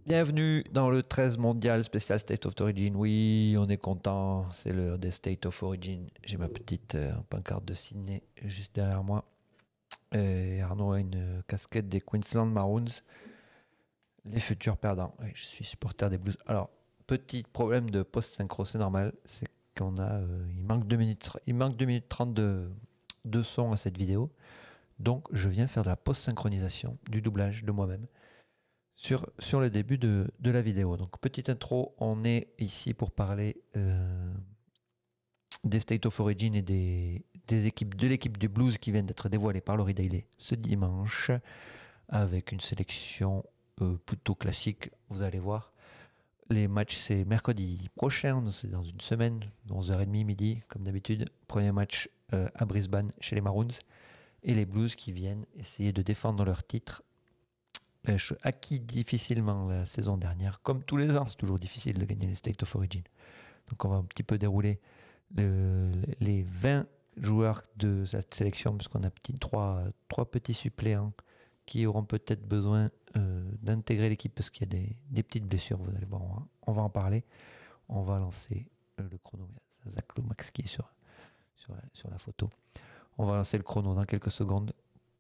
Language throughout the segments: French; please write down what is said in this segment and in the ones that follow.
Bienvenue dans le 13 mondial spécial State of Origin. Oui, on est content, c'est l'heure des State of Origin. J'ai ma petite pancarte de Sydney juste derrière moi. Et Arnaud a une casquette des Queensland Maroons, les futurs perdants. Oui, je suis supporter des Blues. Alors, petit problème de post-synchro, c'est normal. C'est qu'on a, il manque 2 minutes 30 de son à cette vidéo. Donc, je viens faire de la post-synchronisation, du doublage de moi-même. Sur le début de la vidéo. Donc, petite intro, on est ici pour parler des State of Origin et des équipes, de l'équipe du Blues qui viennent d'être dévoilées par Laurie Daly ce dimanche, avec une sélection plutôt classique, vous allez voir. Les matchs, c'est mercredi prochain, c'est dans une semaine, 11h30 midi, comme d'habitude. Premier match à Brisbane chez les Maroons. Et les Blues qui viennent essayer de défendre leur titre acquis difficilement la saison dernière. Comme tous les ans, c'est toujours difficile de gagner les State of Origin. Donc on va un petit peu dérouler les 20 joueurs de cette sélection, parce qu'on a trois petits suppléants qui auront peut-être besoin d'intégrer l'équipe, parce qu'il y a des petites blessures, vous allez voir, on va en parler. On va lancer le chrono. Il y a Zach Lomax qui est sur la photo. On va lancer le chrono dans quelques secondes,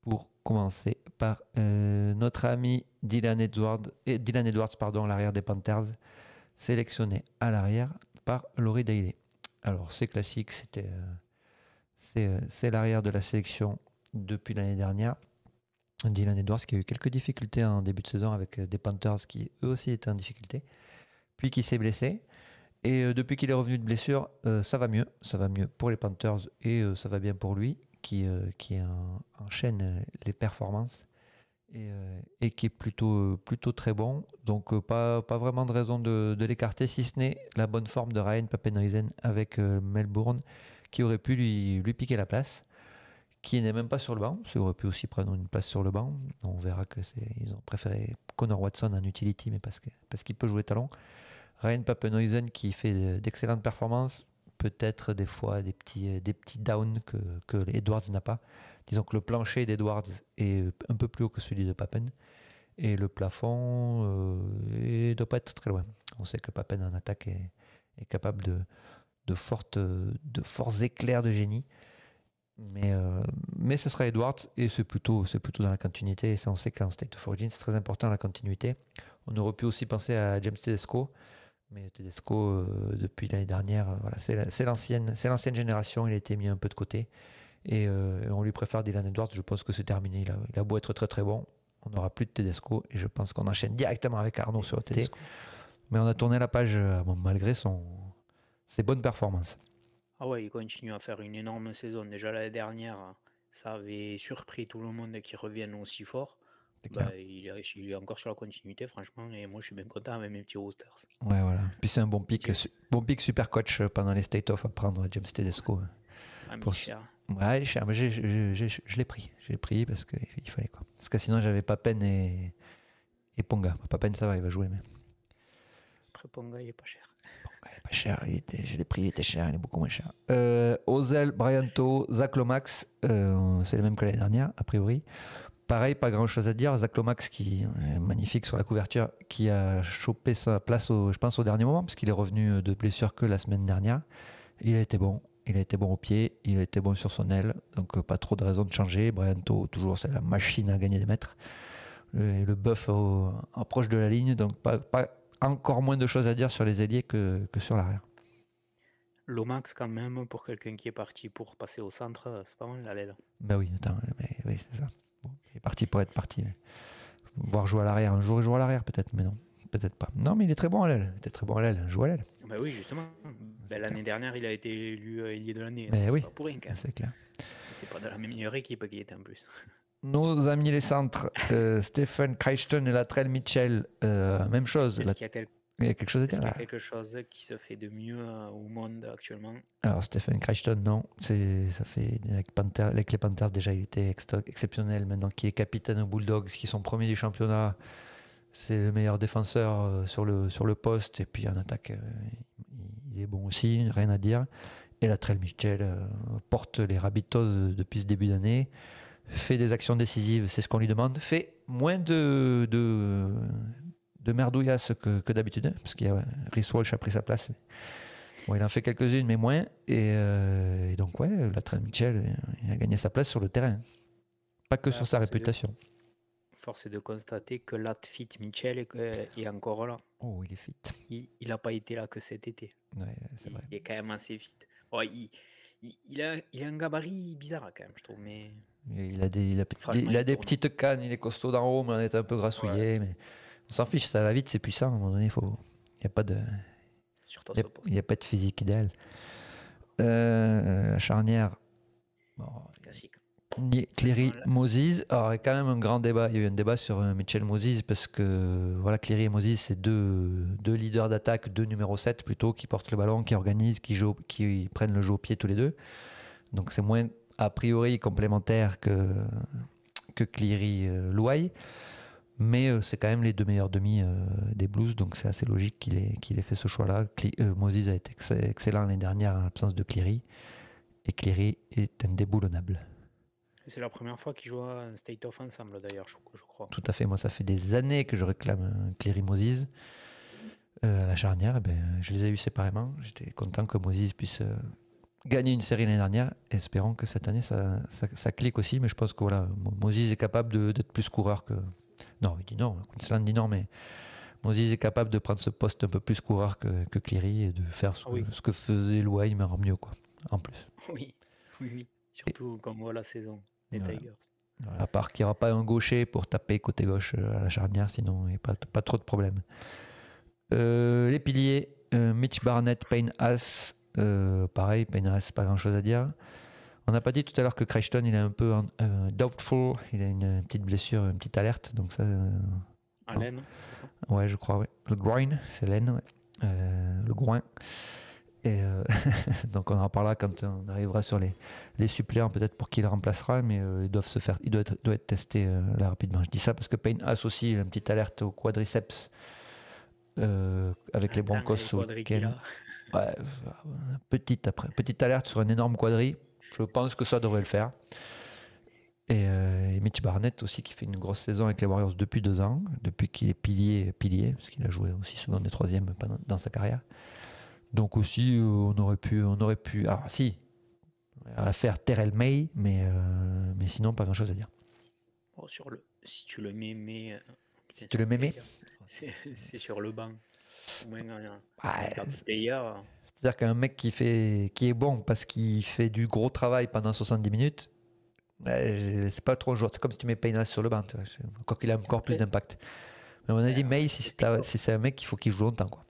pour commencer par notre ami Dylan Edwards, l'arrière des Panthers, sélectionné à l'arrière par Laurie Daly. Alors c'est classique, c'est l'arrière de la sélection depuis l'année dernière. Dylan Edwards qui a eu quelques difficultés en début de saison avec des Panthers qui eux aussi étaient en difficulté, puis qui s'est blessé. Et depuis qu'il est revenu de blessure, ça va mieux pour les Panthers et ça va bien pour lui, qui enchaîne les performances et qui est plutôt très bon. Donc pas vraiment de raison de l'écarter, si ce n'est la bonne forme de Ryan Papenhuisen avec Melbourne, qui aurait pu lui piquer la place, qui n'est même pas sur le banc. Ça aurait pu aussi prendre une place sur le banc. On verra ils ont préféré Connor Watson en utility, mais parce qu'il peut jouer talon. Ryan Papenhuisen qui fait d'excellentes performances, peut-être des fois des petits downs que Edwards n'a pas. Disons que le plancher d'Edwards est un peu plus haut que celui de Papen, et le plafond ne doit pas être très loin. On sait que Papen en attaque est capable de forts éclairs de génie, mais ce sera Edwards, et c'est plutôt dans la continuité. Et ça, on sait qu'en State of Origin, c'est très important la continuité. On aurait pu aussi penser à James Tedesco, mais Tedesco, depuis l'année dernière, voilà, c'est l'ancienne génération. Il a été mis un peu de côté, et on lui préfère Dylan Edwards. Je pense que c'est terminé. Il a beau être très très bon, on n'aura plus de Tedesco, et je pense qu'on enchaîne directement avec Arnaud sur Tedesco. Mais on a tourné la page malgré ses bonnes performances. Ah ouais, il continue à faire une énorme saison. Déjà l'année dernière, ça avait surpris tout le monde qu'il revienne aussi fort. Il est encore sur la continuité, franchement, et moi je suis bien content avec mes petits roosters. Ouais, voilà. Puis c'est un bon pick super coach pendant les State of à prendre James Tedesco. Ah, mais cher. Ouais, il est cher, mais je l'ai pris. Je l'ai pris parce qu'il fallait, quoi. Parce que sinon j'avais Papen et Ponga. Papen, ça va, il va jouer, mais. Après Ponga, il est pas cher. Ponga, il est pas cher. Je l'ai pris, il était cher, il est beaucoup moins cher. Ozel, Brianto, Zach Lomax, c'est les mêmes que l'année dernière, a priori. Pareil, pas grand chose à dire. Zach Lomax, qui est magnifique sur la couverture, qui a chopé sa place, je pense, au dernier moment, parce qu'il est revenu de blessure que la semaine dernière. Il a été bon. Il a été bon au pied, il a été bon sur son aile, donc pas trop de raison de changer. Brianto, toujours, c'est la machine à gagner des mètres. Le buff approche de la ligne, donc pas encore moins de choses à dire sur les ailiers que sur l'arrière. Lomax, quand même, pour quelqu'un qui est parti pour passer au centre, c'est pas mal la l'aile. Ben oui, attends, mais oui, c'est ça. Bon, il est parti pour être parti. Voir jouer à l'arrière. Un jour, il joue à l'arrière, peut-être, mais non. Peut-être pas. Non, mais il est très bon à l'aile. Il était très bon à l'aile. Joue à l'aile. Bah oui, justement. L'année dernière, il a été élu ailier de l'année. Mais oui, pas pour rien, quand même. c'est clair. C'est pas de la meilleure équipe qui était en plus. Nos amis les centres, Stephen Crichton et Latrell Mitchell, même chose. Est-ce qu'il y a Il y a quelque chose à dire. Est-ce qu'il y a quelque chose qui se fait de mieux au monde actuellement? Alors Stephen Crichton, non. Ça fait avec les Panthers déjà, il était exceptionnel. Maintenant qu'il est capitaine aux Bulldogs, qui sont premiers du championnat, c'est le meilleur défenseur sur le poste. Et puis en attaque, il est bon aussi, rien à dire. Et Latrell Mitchell porte les Rabbitohs depuis ce début d'année, fait des actions décisives, c'est ce qu'on lui demande, fait moins de de merdouillas que d'habitude, parce qu'il y a Reece Walsh a pris sa place. Bon, il en fait quelques-unes, mais moins. Et donc, ouais, Latrell Mitchell, il a gagné sa place sur le terrain. Pas que sur sa réputation. Force est de constater que Latfit Mitchell est encore là. Oh, il est fit. Il n'a pas été là que cet été. Ouais, c'est vrai. Il est quand même assez fit. Oh, il a un gabarit bizarre quand même, je trouve. Mais... Il a des petites cannes, il est costaud d'en haut, mais on est un peu grassouillé. Ouais. Mais on s'en fiche, ça va vite, c'est puissant. À un moment donné, il n'y a pas de... Il n'y a pas de physique idéal. La charnière... Bon, classique. Cleary, Moses. Alors, il y a quand même un grand débat. Il y a eu un débat sur Mitchell Moses parce que voilà, Cleary et Moses, c'est deux leaders d'attaque, deux numéro 7 plutôt, qui portent le ballon, qui organisent, qui prennent le jeu au pied tous les deux. Donc c'est moins a priori complémentaire que Cleary Louaille. Mais c'est quand même les deux meilleurs demi des Blues, donc c'est assez logique qu'il ait fait ce choix-là. Moses a été excellent l'année dernière en l'absence de Cleary. Et Cleary est indéboulonnable. C'est la première fois qu'ils jouent un state-off ensemble d'ailleurs, je crois. Tout à fait, moi ça fait des années que je réclame Cleary Moses à la charnière. Je les ai eus séparément. J'étais content que Moses puisse gagner une série l'année dernière. Espérons que cette année ça clique aussi, mais je pense que voilà, Moses est capable d'être plus coureur que... Non, il dit non, Queensland dit non, mais Moses est capable de prendre ce poste un peu plus coureur que Cleary et de faire ce que faisait Louaille, mais en mieux, quoi, en plus. Oui. Surtout comme voit la saison des Tigers. À part qu'il n'y aura pas un gaucher pour taper côté gauche à la charnière, sinon il n'y a pas trop de problèmes. Les piliers, Mitch Barnett, Payne Haas, pareil, Payne Haas, pas grand chose à dire. On n'a pas dit tout à l'heure que Crichton, il est un peu doubtful, il a une petite blessure, une petite alerte, donc ça... à l'aine, c'est ça? Ouais, je crois, ouais. Le groin, c'est l'aine, ouais. Le groin. Et donc on en parlera quand on arrivera sur les suppléants, peut-être pour qui il remplacera, mais il doit être testé là rapidement. Je dis ça parce que Payne Haas aussi une petite alerte au quadriceps avec les Broncos au week-end. Ouais, petite alerte sur un énorme quadri. Je pense que ça devrait le faire. Et Mitch Barnett aussi qui fait une grosse saison avec les Warriors depuis 2 ans, depuis qu'il est pilier, parce qu'il a joué aussi seconde et troisième dans sa carrière. Donc aussi, on aurait pu... Ah si, à faire Terrell May, mais sinon, pas grand-chose à dire. Oh, si tu le mets... Si tu le mets, c'est sur le banc. Au moins, c'est-à-dire qu'un mec qui est bon parce qu'il fait du gros travail pendant 70 minutes, c'est pas trop un joueur. C'est comme si tu mets Payne sur le banc. Tu vois. Encore qu'il a encore plus d'impact. Mais on a dit, May, si c'est un mec, il faut qu'il joue longtemps, quoi.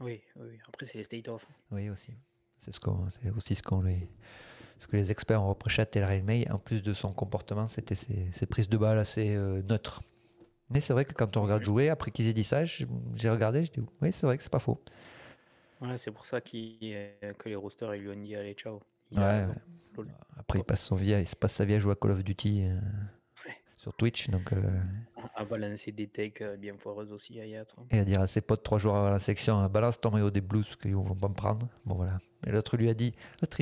Oui. Après, c'est les state-off. Oui, aussi. C'est aussi ce que les experts ont reproché à Terrell May. En plus de son comportement, c'était ses prises de balles assez neutres. Mais c'est vrai que quand on regarde jouer, après qu'ils aient dit ça, j'ai regardé, je dis oui, c'est vrai que c'est pas faux. Ouais, c'est pour ça que les roosters ils lui ont dit allez, ciao. Après, il passe sa vie à jouer à Call of Duty sur Twitch. Donc, à balancer des takes bien foireuses aussi à y être. Et à dire à ses potes 3 jours avant la section, balance ton maillot des Blues qu'ils vont pas me prendre. Bon voilà. Et l'autre il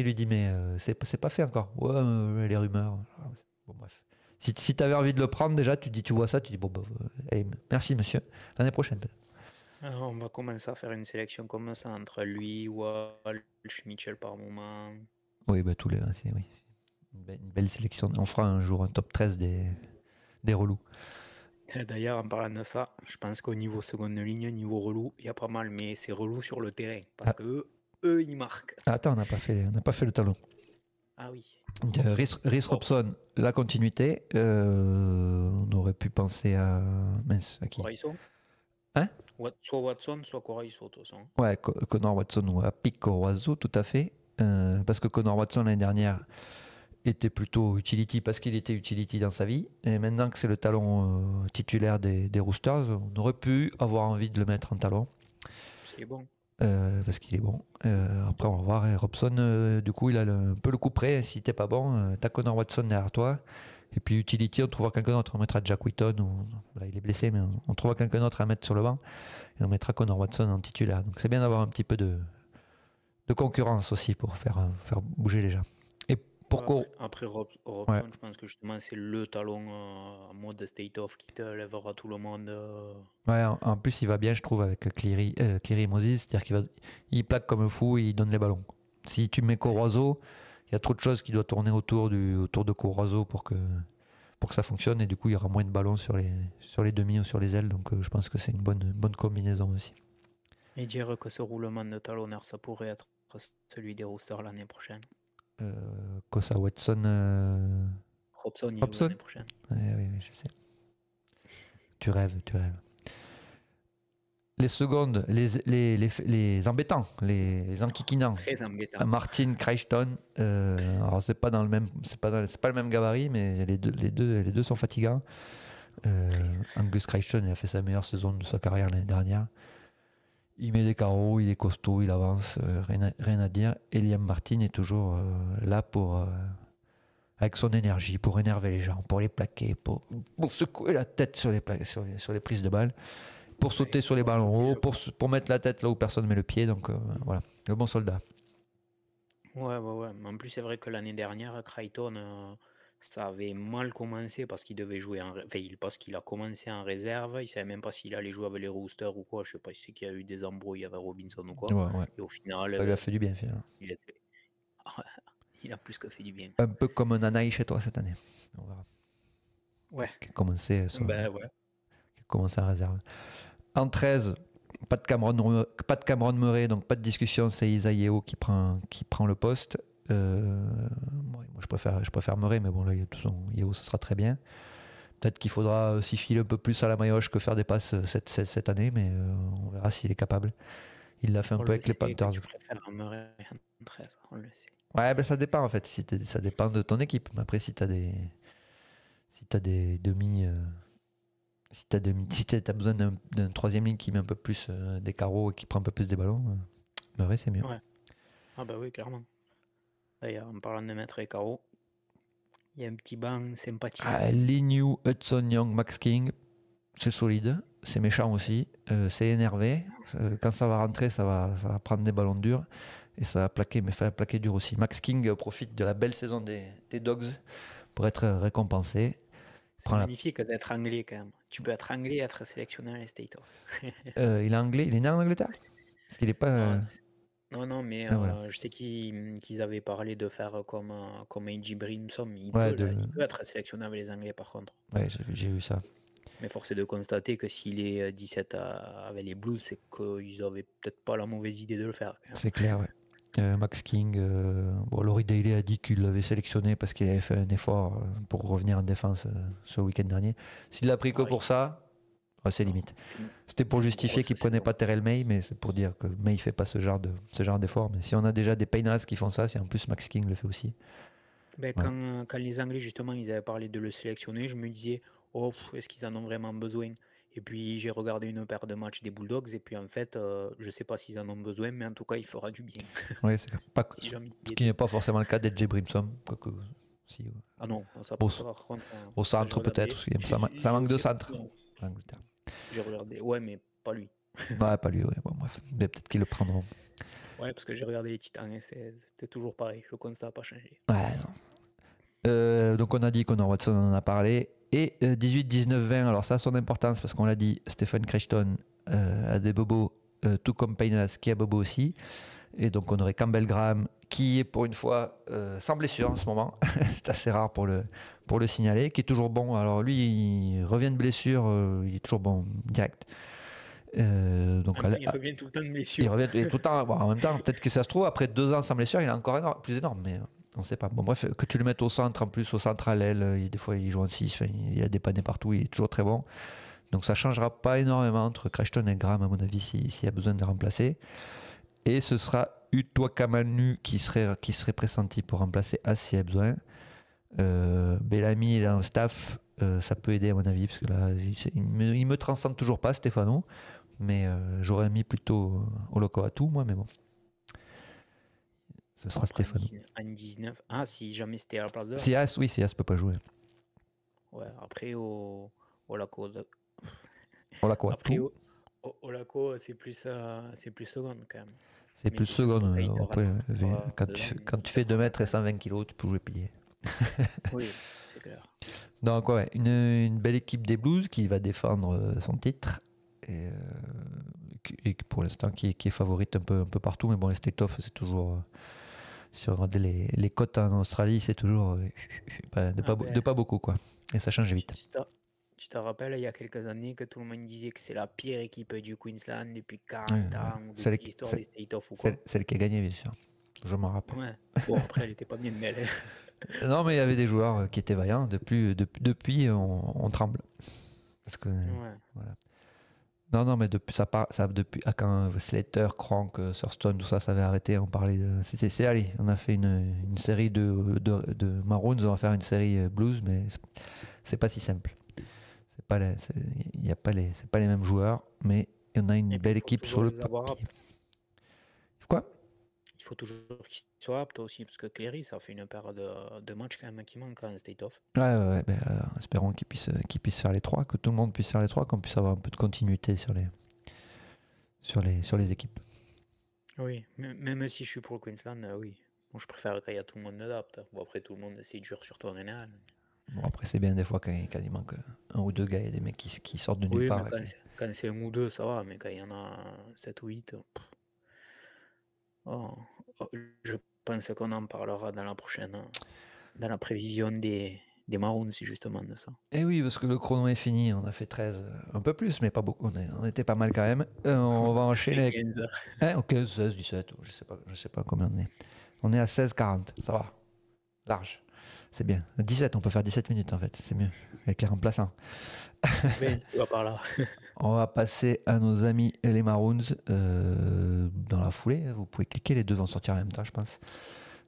lui dit mais c'est pas fait encore. Ouais, les rumeurs. Bon bref. Si tu avais envie de le prendre déjà, tu vois ça, tu dis bon merci monsieur. L'année prochaine peut-être. Alors, on va commencer à faire une sélection comme ça entre lui, Walsh, Mitchell par moment. Oui, tous les oui. Une belle sélection. On fera un jour un top 13 des relous. D'ailleurs, en parlant de ça, je pense qu'au niveau seconde ligne, niveau relou, il y a pas mal, mais c'est relou sur le terrain. Parce que eux, ils marquent. Attends, on n'a pas fait le talon. Ah oui. Reece Robson, la continuité. On aurait pu penser à... Mince, à qui? Coraïso. Hein? Soit Watson, soit Coraïso, de toute façon. Ouais, Connor Watson ou à Pico Oiseau, tout à fait. Parce que Connor Watson, l'année dernière, était plutôt utility parce qu'il était utility dans sa vie. Et maintenant que c'est le talon titulaire des Roosters, on aurait pu avoir envie de le mettre en talon. C'est bon. Parce qu'il est bon. Après, on va voir. Et Robson, du coup, il a un peu le coup près. Si t'es pas bon, t'as Connor Watson derrière toi. Et puis, utility, on trouvera quelqu'un d'autre. On mettra Jack Whitton. Là, il est blessé, mais on trouvera quelqu'un d'autre à mettre sur le banc. Et on mettra Connor Watson en titulaire. Donc, c'est bien d'avoir un petit peu de concurrence aussi pour faire bouger les gens. Et Après Ouais. Robson, je pense que justement c'est le talon en mode state of qui te lèvera tout le monde. Ouais, en plus, il va bien, je trouve, avec Cleary et Moses. C'est-à-dire il plaque comme un fou et il donne les ballons. Si tu mets Courroiseau, il y a trop de choses qui doivent tourner autour de Courroiseau pour que ça fonctionne. Et du coup, il y aura moins de ballons sur les demi ou sur les ailes. Donc, je pense que c'est une bonne combinaison aussi. Et dire que ce roulement de talonneur, ça pourrait être celui des Roosters l'année prochaine. Kosa Watson. Robson, il joue l'année prochaine. Oui, je sais. Tu rêves. Les secondes, les embêtants, les enquiquinants. Très embêtant. Martin Crichton, alors c'est pas le même gabarit, mais les deux sont fatigants. Angus Crichton, il a fait sa meilleure saison de sa carrière l'année dernière. Il met des carreaux, il est costaud, il avance, rien à dire. Et Liam Martin est toujours là avec son énergie, pour énerver les gens, pour les plaquer, pour secouer la tête sur les prises de balles, pour sauter sur les ballons hauts, pour mettre la tête là où personne ne met le pied. Donc voilà, le bon soldat. Ouais. Mais en plus, c'est vrai que l'année dernière, Crichton, ça avait mal commencé parce qu'il devait jouer parce qu'il a commencé en réserve. Il savait même pas s'il allait jouer avec les Roosters ou quoi. Je sais pas si c'est qu'il y a eu des embrouilles avec Robinson ou quoi. Ouais. Et au final, Ça lui a fait du bien, finalement. il a plus que fait du bien. Un peu comme Nanaï chez toi cette année. On verra. Ouais. Qui a commencé en réserve. En 13, pas de Cameron Murray, donc pas de discussion, c'est Isaïe Yeo qui prend le poste. Moi, je préfère Murray, mais bon, là, de toute façon, Yeo, ça sera très bien. Peut-être qu'il faudra s'y filer un peu plus à la maillotche que faire des passes cette année, mais on verra s'il est capable. Il l'a fait un peu avec les Panthers. Tu préfères Murray en 13, on le sait. Ouais, ben ça dépend en fait. Ça dépend de ton équipe. Mais après, si t'as des demi. Si t'as besoin d'un troisième ligne qui met un peu plus des carreaux et qui prend un peu plus des ballons, Murray c'est mieux. Ouais. Ah bah oui, clairement. D'ailleurs, en parlant de mettre les carreaux, il y a un petit banc sympathique. Lignew, Hudson Young, Max King, c'est solide, c'est méchant aussi, c'est énervé. Quand ça va rentrer, ça va prendre des ballons durs et ça va plaquer, mais faire plaquer dur aussi. Max King profite de la belle saison des Dogs pour être récompensé. C'est magnifique d'être anglais quand même. Tu peux être anglais et être sélectionné à la State of. Il est anglais, il est né en Angleterre. Parce qu'il est pas. Non, mais je sais qu'ils avaient parlé de faire comme A.J. Brimson. Il peut être sélectionné avec les Anglais par contre. Ouais, j'ai vu ça. Mais force est de constater que s'il est 17 avec les Blues, c'est qu'ils avaient peut-être pas la mauvaise idée de le faire. C'est clair, ouais. Max King, Laurie Daly a dit qu'il l'avait sélectionné parce qu'il avait fait un effort pour revenir en défense ce week-end dernier. S'il l'a pris que pour ça, c'est limite. C'était pour justifier qu'il prenait pas Terrell May, mais c'est pour dire que May fait pas ce genre d'effort. Mais si on a déjà des Paynas qui font ça, si en plus Max King le fait aussi. Ben, quand les Anglais justement ils avaient parlé de le sélectionner, je me disais est-ce qu'ils en ont vraiment besoin? Et puis j'ai regardé une paire de matchs des Bulldogs et puis en fait je sais pas s'ils en ont besoin, mais en tout cas il fera du bien. Oui, c'est pas ce qui n'est pas forcément le cas d'Edge Brimson. Si, ah non, ça par contre. Au centre peut-être, ça manque de centre. J'ai regardé, ouais, mais pas lui. Ouais, pas lui, ouais. Bon, bref, peut-être qu'ils le prendront. Ouais, parce que j'ai regardé les Titans et c'était toujours pareil. Le constat n'a pas changé. Ouais, non. Donc on a dit Connor Watson, on en a parlé. Et 18, 19, 20, alors ça a son importance parce qu'on l'a dit, Stephen Crichton a des bobos, tout comme Paynas qui a bobo aussi. Et donc on aurait Campbell Graham qui est pour une fois sans blessure en ce moment. C'est assez rare pour le signaler, qui est toujours bon. Alors lui, il revient de blessure, il est toujours bon direct. Donc, il revient tout le temps de blessure. Il revient tout le temps. Bon, en même temps, peut-être que ça se trouve, après 2 ans sans blessure, il est encore plus énorme, mais on ne sait pas. Bon, bref, que tu le mettes au centre, en plus, au centre à l'aile, des fois il joue en 6, il a dépanné partout, il est toujours très bon. Donc ça ne changera pas énormément entre Crichton et Graham, à mon avis, s'il y a besoin de les remplacer. Et ce sera Utoa Kamanu qui serait pressenti pour remplacer As s'il y a besoin. Bellamy est en staff, ça peut aider à mon avis, parce que là, il me transcende toujours pas, Stéphano. Mais j'aurais mis plutôt Olokoatu, moi, mais bon. Ce sera Stéphano. En 19. Ah, si jamais c'était à la place de. Si As, oui, si As peut pas jouer. Ouais, après, Olakoatu. Olakoatu. Monaco, c'est plus seconde quand même. C'est Mais plus c'est sûr que seconde. quand il te Après, rate quand tu fais 2 mètres et 120 kilos, tu peux jouer pilier. Oui, c'est clair. Donc, ouais, une belle équipe des Blues qui va défendre son titre. Et pour l'instant, qui est favorite un peu partout. Mais bon, les state-off, c'est toujours. Si on regarde les cotes en Australie, c'est toujours de pas beaucoup, quoi. Et ça change vite. Tu te rappelles, il y a quelques années, que tout le monde disait que c'est la pire équipe du Queensland depuis 40 ans, ou depuis l'histoire des state-off ou quoi. Celle qui a gagné, bien sûr. Je m'en rappelle. Ouais. Bon, après, elle était pas bien mêlée. Non, mais il y avait des joueurs qui étaient vaillants. Depuis on tremble. Parce que, Ouais. voilà. Non, mais depuis, depuis quand Slater, Cronk, Thurston, tout ça, ça avait arrêté. On parlait de. Allez, on a fait une série de Maroons, on va faire une série Blues, mais c'est pas si simple. C'est pas les mêmes joueurs, mais on a une belle équipe sur le papier. Quoi? Il faut toujours qu'ils soient aptes aussi, parce que Cleary, ça fait une paire de matchs quand même qui manquent en state-off. Ouais, espérons qu'ils puissent faire les trois, que tout le monde puisse faire les trois, qu'on puisse avoir un peu de continuité sur les équipes. Oui, même si je suis pour le Queensland, oui. Bon, je préfère quand il y a tout le monde adapte. Bon, après, tout le monde, c'est dur sur toi en général. Bon, après, c'est bien des fois quand il manque un ou deux gars, il y a des mecs qui sortent de nulle part. Oui, quand c'est un ou deux, ça va, mais quand il y en a 7 ou 8, je pense qu'on en parlera dans la prochaine, dans la prévision des Maroons, justement, de ça. Et oui, parce que le chrono est fini, on a fait 13, un peu plus, mais pas beaucoup, on était pas mal quand même. On va enchaîner avec 15, 16, 17, je sais pas combien on est. On est à 16-40, ça va, large, c'est bien. 17, on peut faire 17 minutes en fait, c'est mieux, avec les remplaçants. Par là. On va passer à nos amis les Maroons dans la foulée. Vous pouvez cliquer, les deux vont sortir en même temps, je pense.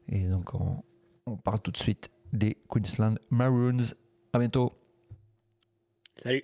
Et donc, on parle tout de suite des Queensland Maroons. À bientôt. Salut.